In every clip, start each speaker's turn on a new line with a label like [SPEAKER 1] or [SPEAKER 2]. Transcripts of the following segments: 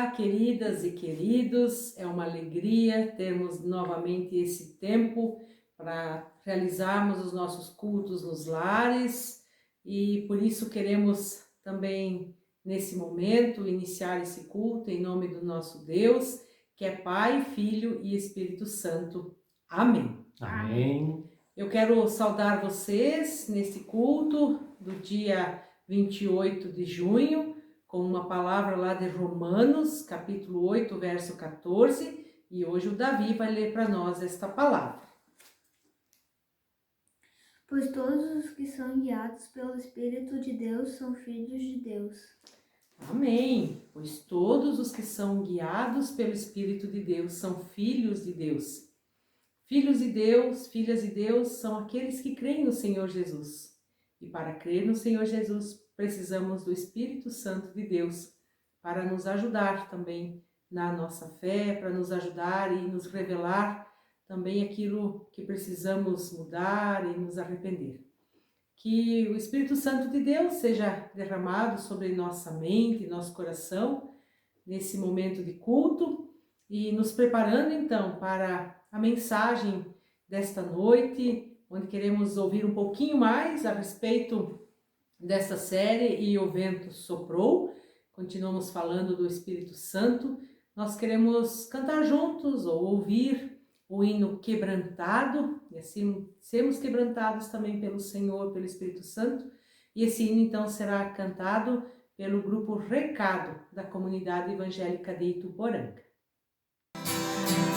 [SPEAKER 1] Olá, queridas e queridos, é uma alegria termos novamente esse tempo para realizarmos os nossos cultos nos lares e por isso queremos também, nesse momento, iniciar esse culto em nome do nosso Deus, que é Pai, Filho e Espírito Santo. Amém.
[SPEAKER 2] Amém.
[SPEAKER 1] Eu quero saudar vocês nesse culto do dia 28 de junho, com uma palavra lá de Romanos, capítulo 8, verso 14, e hoje o Davi vai ler para nós esta palavra.
[SPEAKER 3] Pois todos os que são guiados pelo Espírito de Deus são filhos de Deus.
[SPEAKER 1] Amém. Pois todos os que são guiados pelo Espírito de Deus são filhos de Deus. Filhos de Deus, filhas de Deus são aqueles que creem no Senhor Jesus. E para crer no Senhor Jesus, precisamos do Espírito Santo de Deus para nos ajudar também na nossa fé, para nos ajudar e nos revelar também aquilo que precisamos mudar e nos arrepender. Que o Espírito Santo de Deus seja derramado sobre nossa mente, nosso coração, nesse momento de culto e nos preparando então para a mensagem desta noite, onde queremos ouvir um pouquinho mais a respeito dessa série E o Vento Soprou. Continuamos falando do Espírito Santo. Nós queremos cantar juntos ou ouvir o hino Quebrantado, e assim sermos quebrantados também pelo Senhor, pelo Espírito Santo. E esse hino então será cantado pelo grupo Recado, da comunidade evangélica de Ituporanga.
[SPEAKER 4] Seus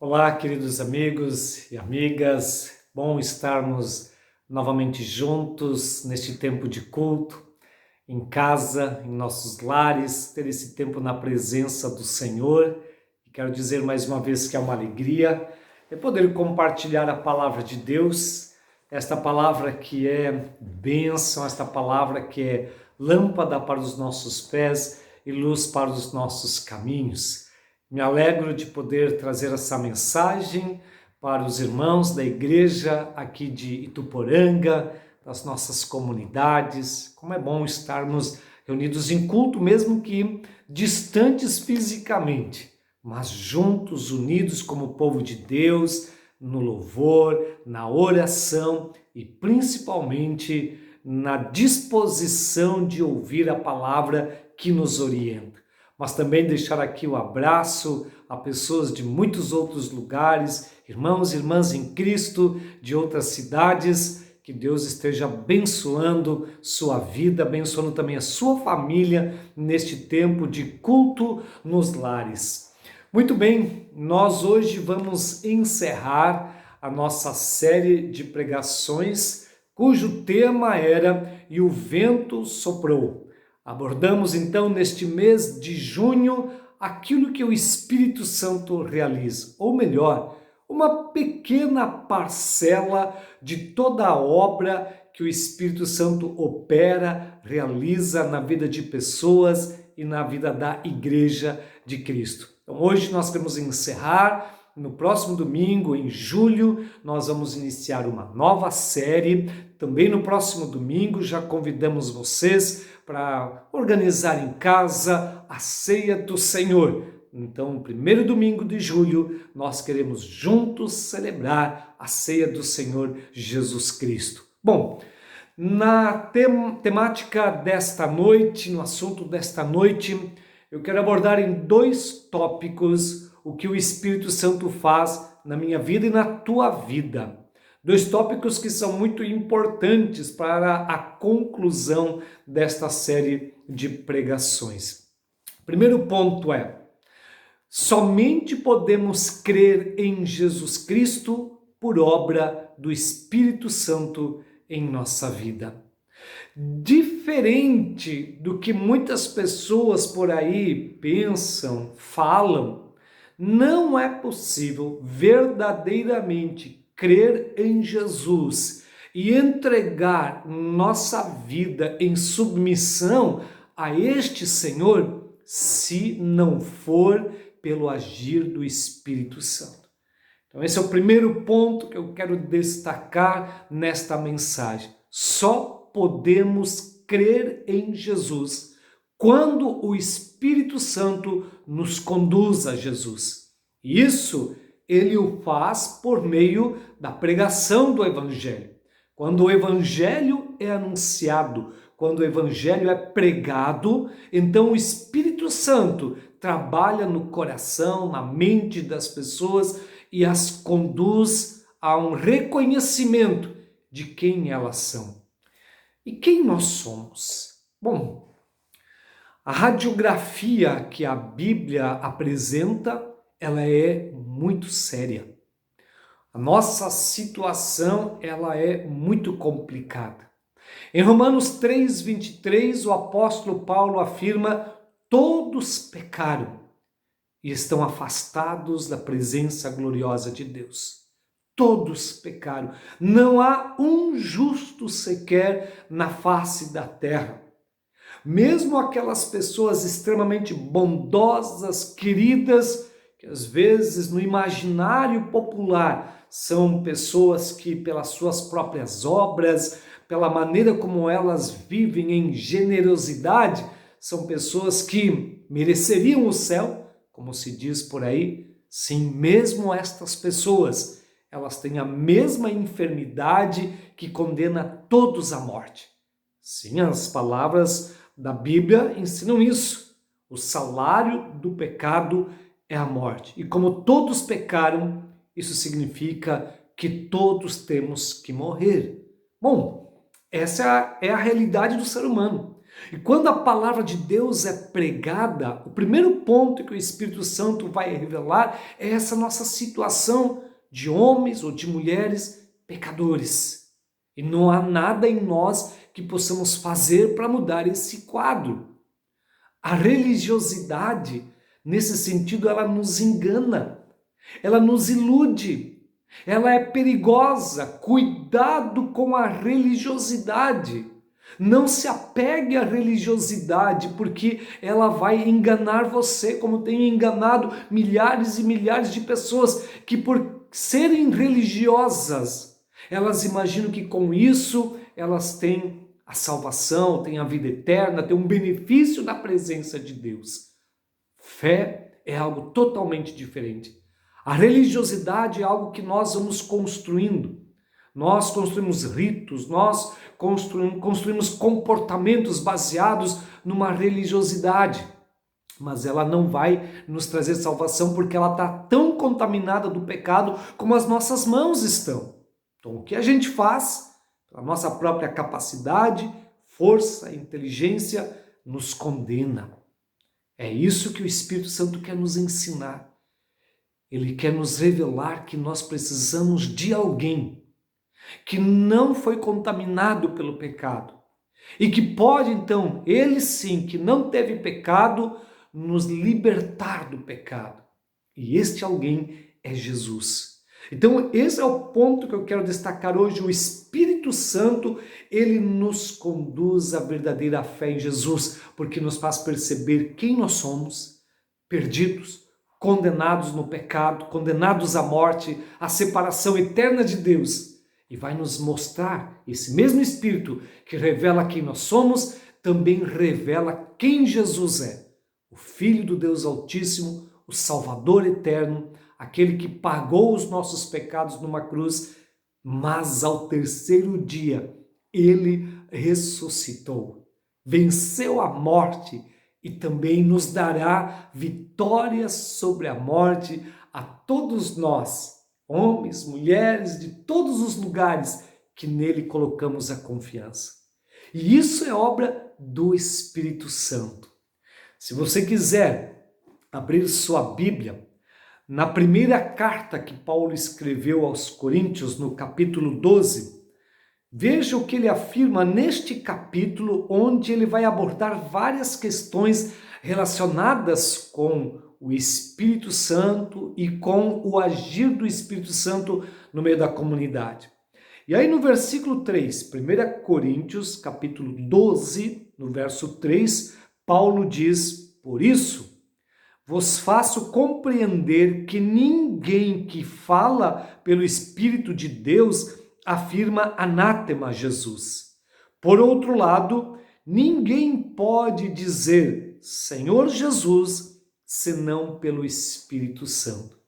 [SPEAKER 2] Olá, queridos amigos e amigas, bom estarmos novamente juntos neste tempo de culto, em casa, em nossos lares, ter esse tempo na presença do Senhor. E quero dizer mais uma vez que é uma alegria poder compartilhar a palavra de Deus, esta palavra que é bênção, esta palavra que é lâmpada para os nossos pés e luz para os nossos caminhos. Me alegro de poder trazer essa mensagem para os irmãos da igreja aqui de Ituporanga, das nossas comunidades. Como é bom estarmos reunidos em culto, mesmo que distantes fisicamente, mas juntos, unidos como povo de Deus, no louvor, na oração e principalmente na disposição de ouvir a palavra que nos orienta. Mas também deixar aqui o abraço a pessoas de muitos outros lugares, irmãos e irmãs em Cristo, de outras cidades, que Deus esteja abençoando sua vida, abençoando também a sua família neste tempo de culto nos lares. Muito bem, nós hoje vamos encerrar a nossa série de pregações, cujo tema era "E o vento soprou". Abordamos então neste mês de junho aquilo que o Espírito Santo realiza, ou melhor, uma pequena parcela de toda a obra que o Espírito Santo opera, realiza na vida de pessoas e na vida da Igreja de Cristo. Então hoje nós queremos encerrar. No próximo domingo, em julho, nós vamos iniciar uma nova série. Também no próximo domingo já convidamos vocês para organizar em casa a ceia do Senhor. Então, no primeiro domingo de julho, nós queremos juntos celebrar a ceia do Senhor Jesus Cristo. Bom, na temática desta noite, no assunto desta noite, eu quero abordar em 2 tópicos o que o Espírito Santo faz na minha vida e na tua vida. 2 tópicos que são muito importantes para a conclusão desta série de pregações. Primeiro ponto é: somente podemos crer em Jesus Cristo por obra do Espírito Santo em nossa vida. Diferente do que muitas pessoas por aí pensam, falam, não é possível verdadeiramente crer em Jesus e entregar nossa vida em submissão a este Senhor se não for pelo agir do Espírito Santo. Então esse é o primeiro ponto que eu quero destacar nesta mensagem. Só podemos crer em Jesus quando o Espírito Santo nos conduz a Jesus. Isso ele o faz por meio da pregação do Evangelho. Quando o Evangelho é anunciado, quando o Evangelho é pregado, então o Espírito Santo trabalha no coração, na mente das pessoas e as conduz a um reconhecimento de quem elas são. E quem nós somos? Bom, a radiografia que a Bíblia apresenta, ela é muito séria. A nossa situação, ela é muito complicada. Em Romanos 3:23, o apóstolo Paulo afirma: todos pecaram e estão afastados da presença gloriosa de Deus. Todos pecaram. Não há um justo sequer na face da terra. Mesmo aquelas pessoas extremamente bondosas, queridas, que às vezes no imaginário popular são pessoas que pelas suas próprias obras, pela maneira como elas vivem em generosidade, são pessoas que mereceriam o céu, como se diz por aí. Sim, mesmo estas pessoas, elas têm a mesma enfermidade que condena todos à morte. Sim, as palavras da Bíblia ensinam isso. O salário do pecado é a morte. E como todos pecaram, isso significa que todos temos que morrer. Bom, essa é a realidade do ser humano. E quando a palavra de Deus é pregada, o primeiro ponto que o Espírito Santo vai revelar é essa nossa situação de homens ou de mulheres pecadores. E não há nada em nós que possamos fazer para mudar esse quadro. A religiosidade, nesse sentido, ela nos engana, ela nos ilude, ela é perigosa. Cuidado com a religiosidade. Não se apegue à religiosidade, porque ela vai enganar você, como tem enganado milhares e milhares de pessoas que, por serem religiosas, elas imaginam que com isso elas têm a salvação, têm a vida eterna, têm um benefício da presença de Deus. Fé é algo totalmente diferente. A religiosidade é algo que nós vamos construindo. Nós construímos ritos, nós construímos comportamentos baseados numa religiosidade. Mas ela não vai nos trazer salvação porque ela está tão contaminada do pecado como as nossas mãos estão. Então o que a gente faz, a nossa própria capacidade, força, inteligência, nos condena. É isso que o Espírito Santo quer nos ensinar. Ele quer nos revelar que nós precisamos de alguém que não foi contaminado pelo pecado e que pode, então, ele sim, que não teve pecado, nos libertar do pecado. E este alguém é Jesus. Então, esse é o ponto que eu quero destacar hoje. O Espírito Santo, ele nos conduz à verdadeira fé em Jesus, porque nos faz perceber quem nós somos, perdidos, condenados no pecado, condenados à morte, à separação eterna de Deus. E vai nos mostrar, esse mesmo Espírito que revela quem nós somos, também revela quem Jesus é. O Filho do Deus Altíssimo, o Salvador eterno, aquele que pagou os nossos pecados numa cruz, mas ao terceiro dia ele ressuscitou, venceu a morte e também nos dará vitória sobre a morte a todos nós, homens, mulheres, de todos os lugares que nele colocamos a confiança. E isso é obra do Espírito Santo. Se você quiser abrir sua Bíblia, na primeira carta que Paulo escreveu aos Coríntios, no capítulo 12, veja o que ele afirma neste capítulo, onde ele vai abordar várias questões relacionadas com o Espírito Santo e com o agir do Espírito Santo no meio da comunidade. E aí no versículo 3, 1 Coríntios, capítulo 12, no verso 3, Paulo diz: por isso, vos faço compreender que ninguém que fala pelo Espírito de Deus afirma anátema a Jesus. Por outro lado, ninguém pode dizer Senhor Jesus senão pelo Espírito Santo.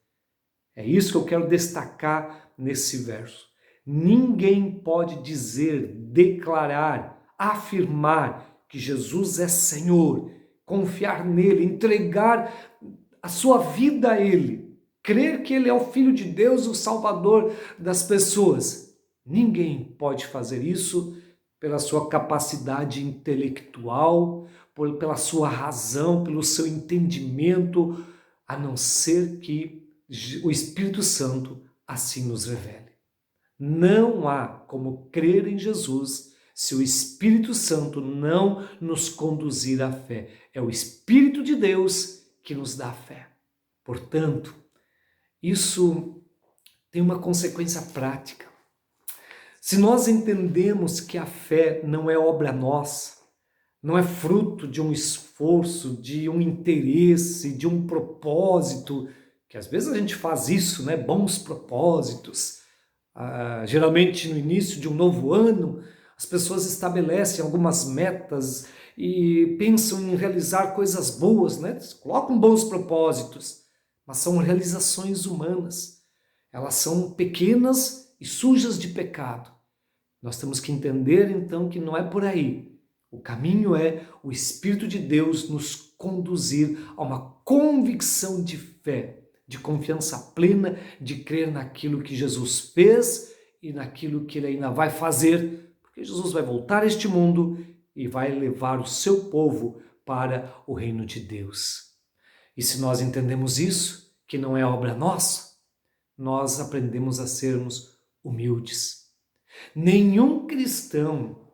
[SPEAKER 2] É isso que eu quero destacar nesse verso. Ninguém pode dizer, declarar, afirmar que Jesus é Senhor, confiar nele, entregar a sua vida a ele, crer que ele é o Filho de Deus, o Salvador das pessoas. Ninguém pode fazer isso pela sua capacidade intelectual, pela sua razão, pelo seu entendimento, a não ser que o Espírito Santo assim nos revele. Não há como crer em Jesus se o Espírito Santo não nos conduzir à fé. É o Espírito de Deus que nos dá a fé. Portanto, isso tem uma consequência prática. Se nós entendemos que a fé não é obra nossa, não é fruto de um esforço, de um interesse, de um propósito, que às vezes a gente faz isso, né? Bons propósitos. Geralmente no início de um novo ano, as pessoas estabelecem algumas metas e pensam em realizar coisas boas, né? Colocam bons propósitos, mas são realizações humanas. Elas são pequenas e sujas de pecado. Nós temos que entender então que não é por aí. O caminho é o Espírito de Deus nos conduzir a uma convicção de fé, de confiança plena, de crer naquilo que Jesus fez e naquilo que ele ainda vai fazer, porque Jesus vai voltar a este mundo e e vai levar o seu povo para o reino de Deus. E se nós entendemos isso, que não é obra nossa, nós aprendemos a sermos humildes. Nenhum cristão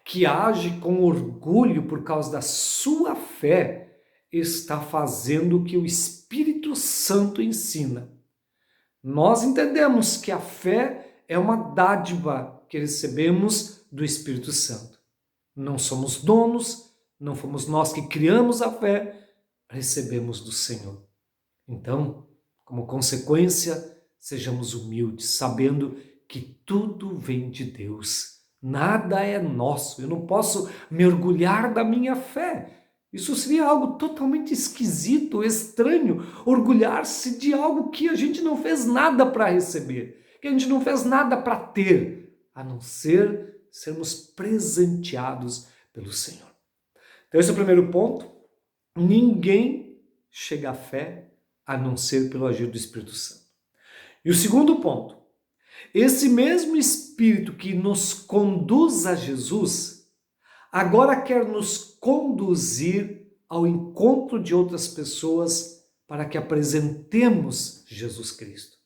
[SPEAKER 2] que age com orgulho por causa da sua fé está fazendo o que o Espírito Santo ensina. Nós entendemos que a fé é uma dádiva que recebemos do Espírito Santo. Não somos donos, não fomos nós que criamos a fé, recebemos do Senhor. Então, como consequência, sejamos humildes, sabendo que tudo vem de Deus. Nada é nosso. Eu não posso me orgulhar da minha fé. Isso seria algo totalmente esquisito, estranho, orgulhar-se de algo que a gente não fez nada para receber, que a gente não fez nada para ter, a não ser sermos presenteados pelo Senhor. Então esse é o primeiro ponto. Ninguém chega à fé a não ser pelo agir do Espírito Santo. E o segundo ponto, esse mesmo Espírito que nos conduz a Jesus, agora quer nos conduzir ao encontro de outras pessoas para que apresentemos Jesus Cristo.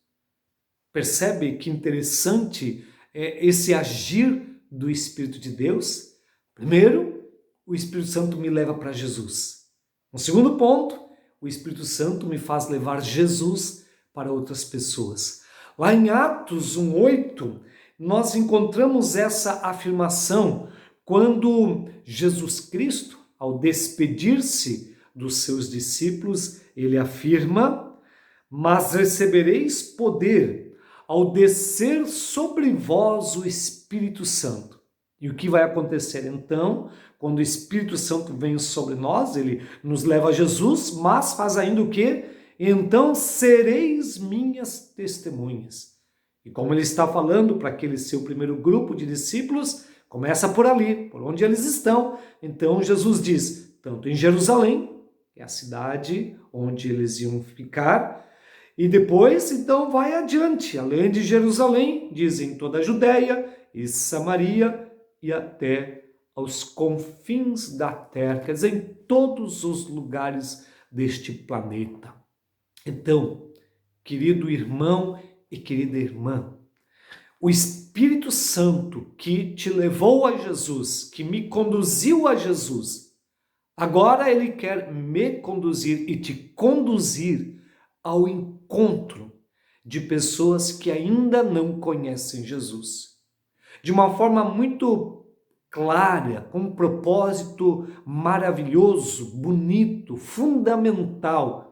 [SPEAKER 2] Percebe que interessante é esse agir do Espírito de Deus? Primeiro, o Espírito Santo me leva para Jesus. No segundo ponto, o Espírito Santo me faz levar Jesus para outras pessoas. Lá em Atos 1:8, nós encontramos essa afirmação quando Jesus Cristo, ao despedir-se dos seus discípulos, ele afirma: mas recebereis poder ao descer sobre vós o Espírito Santo. E o que vai acontecer então, quando o Espírito Santo vem sobre nós? Ele nos leva a Jesus, mas faz ainda o quê? Então sereis minhas testemunhas. E como ele está falando para aquele seu primeiro grupo de discípulos, começa por ali, por onde eles estão. Então Jesus diz, tanto em Jerusalém, que é a cidade onde eles iam ficar, e depois então vai adiante, além de Jerusalém, diz em toda a Judéia e Samaria e até aos confins da terra, quer dizer, em todos os lugares deste planeta. Então, querido irmão e querida irmã, o Espírito Santo que te levou a Jesus, que me conduziu a Jesus, agora ele quer me conduzir e te conduzir ao encontro de pessoas que ainda não conhecem Jesus. De uma forma muito clara, com um propósito maravilhoso, bonito, fundamental,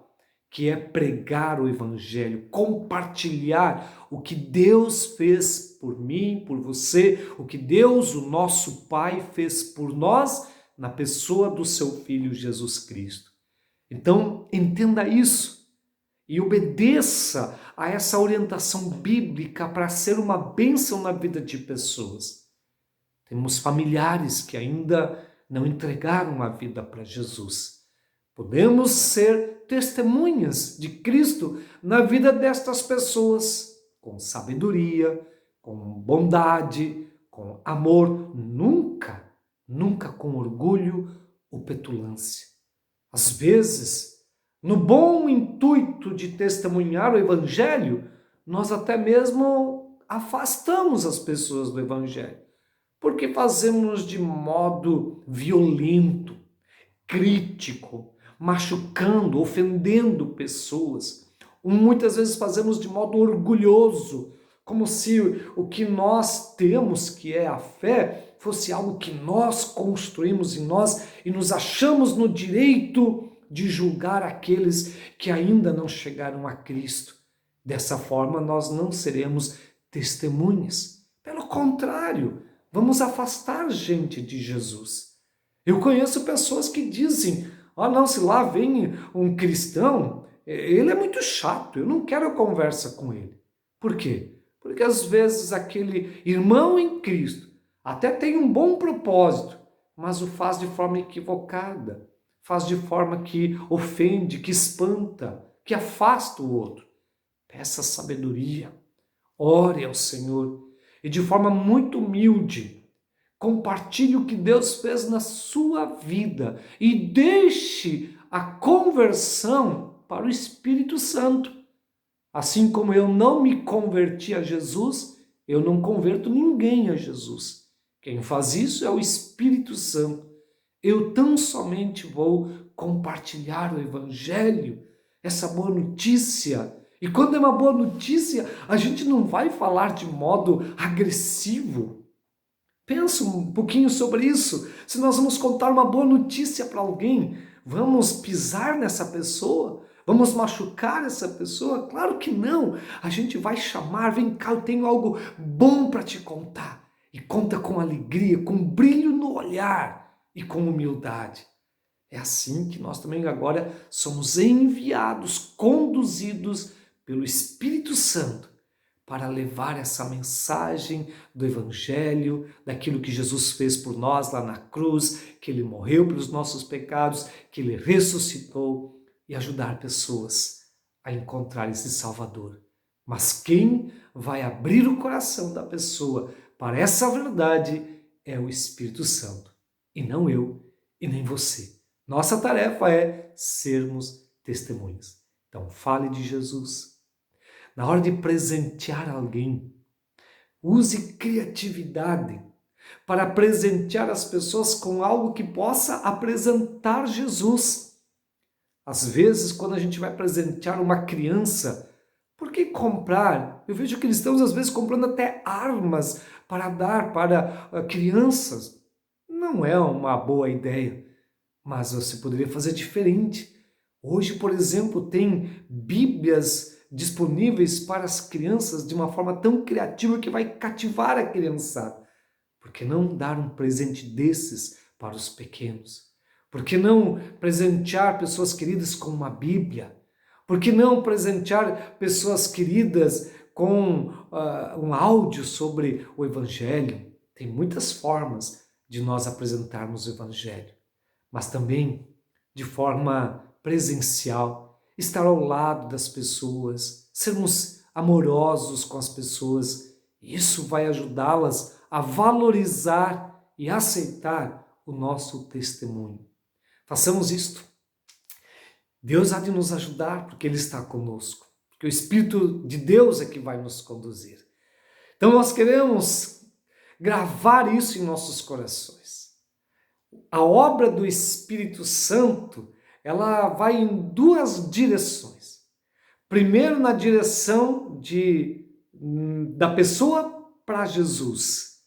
[SPEAKER 2] que é pregar o Evangelho, compartilhar o que Deus fez por mim, por você, o que Deus, o nosso Pai, fez por nós na pessoa do seu Filho Jesus Cristo. Então, entenda isso e obedeça a essa orientação bíblica para ser uma bênção na vida de pessoas. Temos familiares que ainda não entregaram a vida para Jesus. Podemos ser testemunhas de Cristo na vida destas pessoas, com sabedoria, com bondade, com amor, nunca com orgulho ou petulância. Às vezes, no bom intuito de testemunhar o Evangelho, nós até mesmo afastamos as pessoas do Evangelho, porque fazemos de modo violento, crítico, machucando, ofendendo pessoas. Muitas vezes fazemos de modo orgulhoso, como se o que nós temos, que é a fé, fosse algo que nós construímos em nós e nos achamos no direito de julgar aqueles que ainda não chegaram a Cristo. Dessa forma, nós não seremos testemunhas. Pelo contrário, vamos afastar gente de Jesus. Eu conheço pessoas que dizem, não, se lá vem um cristão, ele é muito chato, eu não quero conversa com ele. Por quê? Porque às vezes aquele irmão em Cristo até tem um bom propósito, mas o faz de forma equivocada, faz de forma que ofende, que espanta, que afasta o outro. Peça sabedoria, ore ao Senhor e de forma muito humilde, Compartilhe o que Deus fez na sua vida e deixe a conversão para o Espírito Santo. Assim como eu não me converti a Jesus, eu não converto ninguém a Jesus. Quem faz isso é o Espírito Santo. Eu tão somente vou compartilhar o Evangelho, essa boa notícia. E quando é uma boa notícia, a gente não vai falar de modo agressivo. Pensa um pouquinho sobre isso. Se nós vamos contar uma boa notícia para alguém, vamos pisar nessa pessoa? Vamos machucar essa pessoa? Claro que não. A gente vai chamar, vem cá, eu tenho algo bom para te contar. E conta com alegria, com brilho no olhar e com humildade. É assim que nós também agora somos enviados, conduzidos pelo Espírito Santo para levar essa mensagem do Evangelho, daquilo que Jesus fez por nós lá na cruz, que Ele morreu pelos nossos pecados, que Ele ressuscitou, e ajudar pessoas a encontrar esse Salvador. Mas quem vai abrir o coração da pessoa para essa verdade é o Espírito Santo, e não eu e nem você. Nossa tarefa é sermos testemunhas. Então fale de Jesus. Na hora de presentear alguém, use criatividade para presentear as pessoas com algo que possa apresentar Jesus. Às vezes, quando a gente vai presentear uma criança, por que comprar? Eu vejo cristãos às vezes comprando até armas para dar para crianças. Não é uma boa ideia, mas você poderia fazer diferente. Hoje, por exemplo, tem Bíblias disponíveis para as crianças de uma forma tão criativa que vai cativar a criançada. Por que não dar um presente desses para os pequenos? Por que não presentear pessoas queridas com uma Bíblia? Por que não presentear pessoas queridas com um áudio sobre o Evangelho? Tem muitas formas de nós apresentarmos o Evangelho, mas também de forma presencial, estar ao lado das pessoas, sermos amorosos com as pessoas. Isso vai ajudá-las a valorizar e aceitar o nosso testemunho. Façamos isto. Deus há de nos ajudar porque Ele está conosco, porque o Espírito de Deus é que vai nos conduzir. Então nós queremos gravar isso em nossos corações. A obra do Espírito Santo, ela vai em duas direções. Primeiro, na direção da pessoa para Jesus.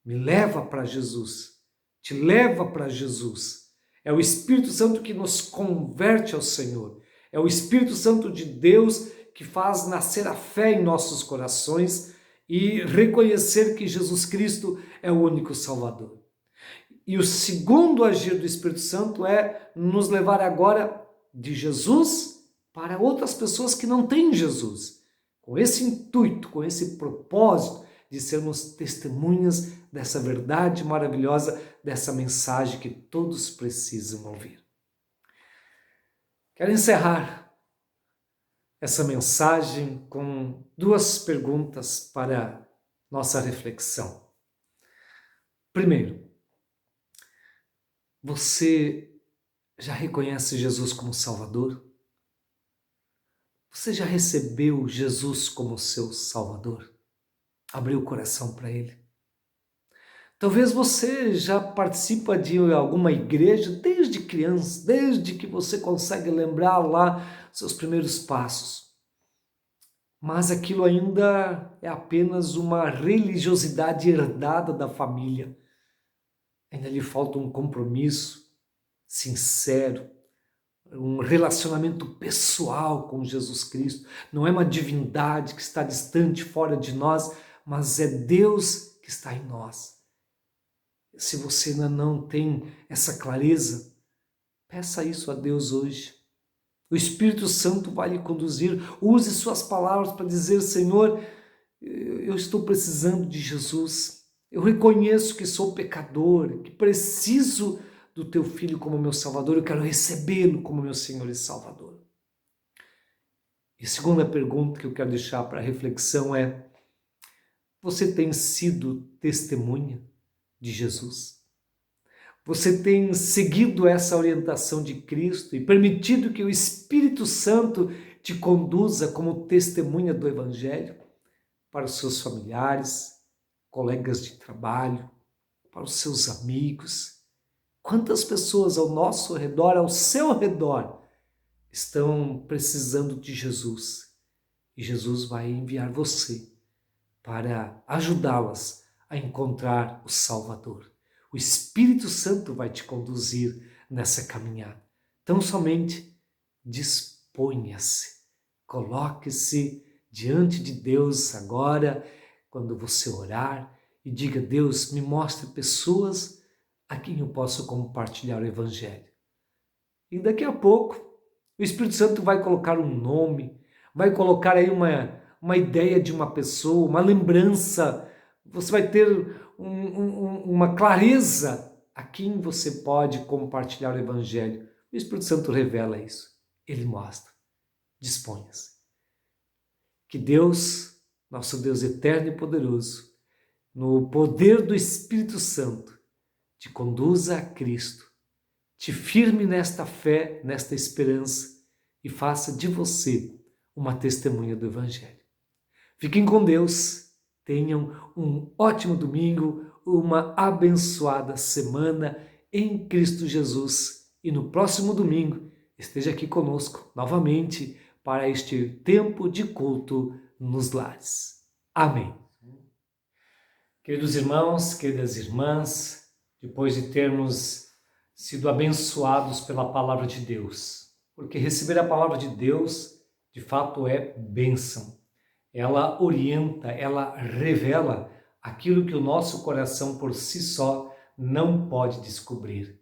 [SPEAKER 2] Me leva para Jesus. Te leva para Jesus. É o Espírito Santo que nos converte ao Senhor. É o Espírito Santo de Deus que faz nascer a fé em nossos corações e reconhecer que Jesus Cristo é o único Salvador. E o segundo agir do Espírito Santo é nos levar agora de Jesus para outras pessoas que não têm Jesus. Com esse intuito, com esse propósito de sermos testemunhas dessa verdade maravilhosa, dessa mensagem que todos precisam ouvir. Quero encerrar essa mensagem com duas perguntas para nossa reflexão. Primeiro, você já reconhece Jesus como Salvador? Você já recebeu Jesus como seu Salvador? Abriu o coração para Ele? Talvez você já participa de alguma igreja desde criança, desde que você consegue lembrar lá seus primeiros passos. Mas aquilo ainda é apenas uma religiosidade herdada da família. Ainda lhe falta um compromisso sincero, um relacionamento pessoal com Jesus Cristo. Não é uma divindade que está distante, fora de nós, mas é Deus que está em nós. Se você ainda não tem essa clareza, peça isso a Deus hoje. O Espírito Santo vai lhe conduzir. Use suas palavras para dizer: Senhor, eu estou precisando de Jesus. Eu reconheço que sou pecador, que preciso do Teu Filho como meu Salvador. Eu quero recebê-lo como meu Senhor e Salvador. E a segunda pergunta que eu quero deixar para reflexão é: você tem sido testemunha? de Jesus? Você tem seguido essa orientação de Cristo e permitido que o Espírito Santo te conduza como testemunha do Evangelho para os seus familiares, colegas de trabalho, para os seus amigos? Quantas pessoas ao nosso redor, ao seu redor, estão precisando de Jesus? E Jesus vai enviar você para ajudá-las a encontrar o Salvador. O Espírito Santo vai te conduzir nessa caminhada. Então somente disponha-se, coloque-se diante de Deus agora, quando você orar, e diga: Deus, me mostre pessoas a quem eu posso compartilhar o Evangelho. E daqui a pouco, o Espírito Santo vai colocar um nome, vai colocar aí uma ideia de uma pessoa, uma lembrança. Você vai ter uma clareza a quem você pode compartilhar o Evangelho. O Espírito Santo revela isso. Ele mostra. Disponha-se. Que Deus, nosso Deus eterno e poderoso, no poder do Espírito Santo, te conduza a Cristo, te firme nesta fé, nesta esperança e faça de você uma testemunha do Evangelho. Fiquem com Deus, tenham um ótimo domingo, uma abençoada semana em Cristo Jesus e no próximo domingo esteja aqui conosco novamente para este tempo de culto nos lares. Amém. Queridos irmãos, queridas irmãs, depois de termos sido abençoados pela palavra de Deus, porque receber a palavra de Deus, de fato, é bênção. Ela orienta, ela revela aquilo que o nosso coração por si só não pode descobrir.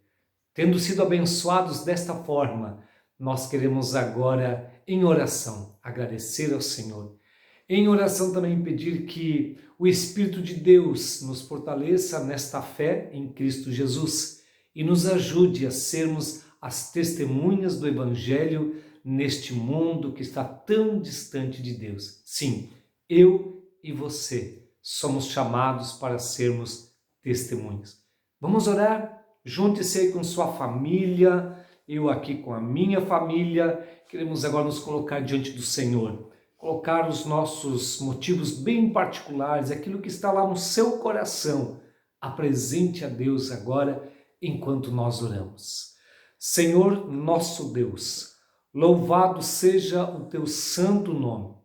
[SPEAKER 2] Tendo sido abençoados desta forma, nós queremos agora, em oração, agradecer ao Senhor. Em oração também pedir que o Espírito de Deus nos fortaleça nesta fé em Cristo Jesus e nos ajude a sermos as testemunhas do Evangelho neste mundo que está tão distante de Deus. Sim, eu e você somos chamados para sermos testemunhas. Vamos orar? Junte-se aí com sua família, eu aqui com a minha família. Queremos agora nos colocar diante do Senhor, colocar os nossos motivos bem particulares, aquilo que está lá no seu coração. Apresente a Deus agora enquanto nós oramos. Senhor nosso Deus, louvado seja o teu santo nome.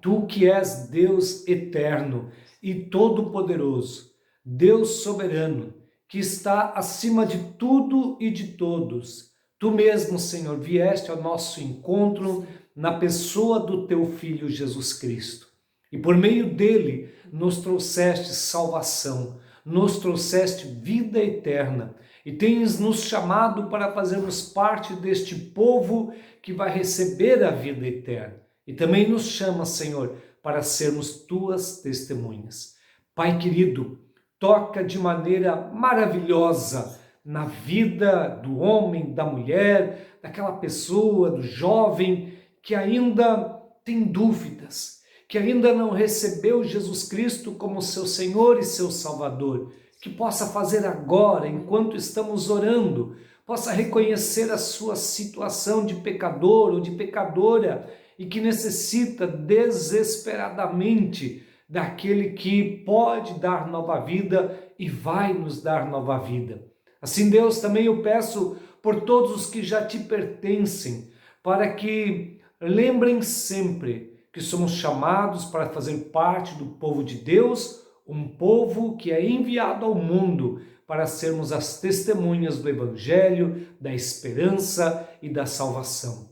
[SPEAKER 2] Tu que és Deus eterno e todo-poderoso, Deus soberano, que está acima de tudo e de todos. Tu mesmo, Senhor, vieste ao nosso encontro na pessoa do teu Filho Jesus Cristo. E por meio dele nos trouxeste salvação, nos trouxeste vida eterna e tens nos chamado para fazermos parte deste povo que vai receber a vida eterna. E também nos chama, Senhor, para sermos tuas testemunhas. Pai querido, toca de maneira maravilhosa na vida do homem, da mulher, daquela pessoa, do jovem que ainda tem dúvidas, que ainda não recebeu Jesus Cristo como seu Senhor e seu Salvador, que possa fazer agora, enquanto estamos orando, possa reconhecer a sua situação de pecador ou de pecadora e que necessita desesperadamente daquele que pode dar nova vida e vai nos dar nova vida. Assim, Deus, também eu peço por todos os que já te pertencem, para que lembrem sempre que somos chamados para fazer parte do povo de Deus, um povo que é enviado ao mundo para sermos as testemunhas do Evangelho, da esperança e da salvação.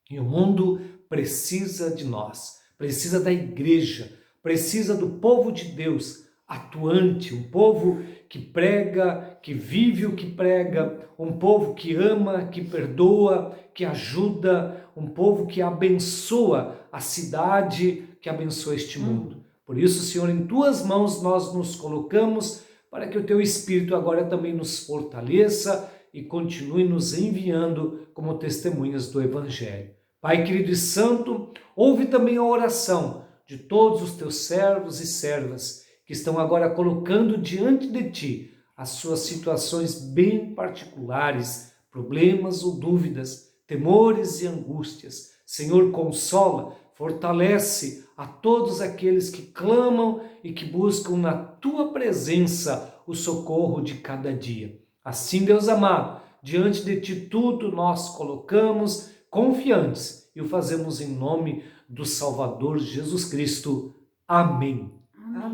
[SPEAKER 2] E o mundo precisa de nós, precisa da igreja, precisa do povo de Deus atuante, um povo que prega, que vive o que prega, um povo que ama, que perdoa, que ajuda, um povo que abençoa a cidade, que abençoa este mundo. Por isso, Senhor, em tuas mãos nós nos colocamos para que o teu Espírito agora também nos fortaleça e continue nos enviando como testemunhas do Evangelho. Pai querido e santo, ouve também a oração de todos os teus servos e servas que estão agora colocando diante de ti as suas situações bem particulares, problemas ou dúvidas, temores e angústias. Senhor, consola, fortalece a todos aqueles que clamam e que buscam na tua presença o socorro de cada dia. Assim, Deus amado, diante de ti tudo nós colocamos confiantes e o fazemos em nome do Salvador Jesus Cristo. Amém.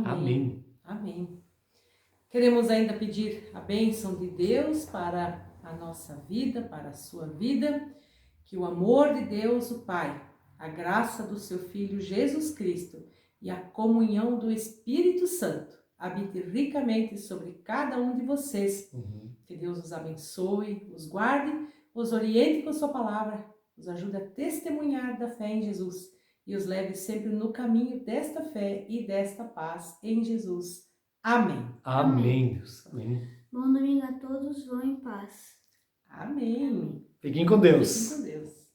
[SPEAKER 2] Amém.
[SPEAKER 1] Amém. Queremos ainda pedir a bênção de Deus para a nossa vida, para a sua vida, que o amor de Deus, o Pai, a graça do seu Filho Jesus Cristo e a comunhão do Espírito Santo habite ricamente sobre cada um de vocês. Que Deus os abençoe, os guarde, os oriente com sua palavra, os ajude a testemunhar da fé em Jesus e os leve sempre no caminho desta fé e desta paz em Jesus. Amém.
[SPEAKER 2] Amém, Deus. Amém.
[SPEAKER 3] Bom domingo a todos, vão em paz.
[SPEAKER 1] Amém.
[SPEAKER 2] Fiquem com Deus.
[SPEAKER 1] Fiquem com Deus.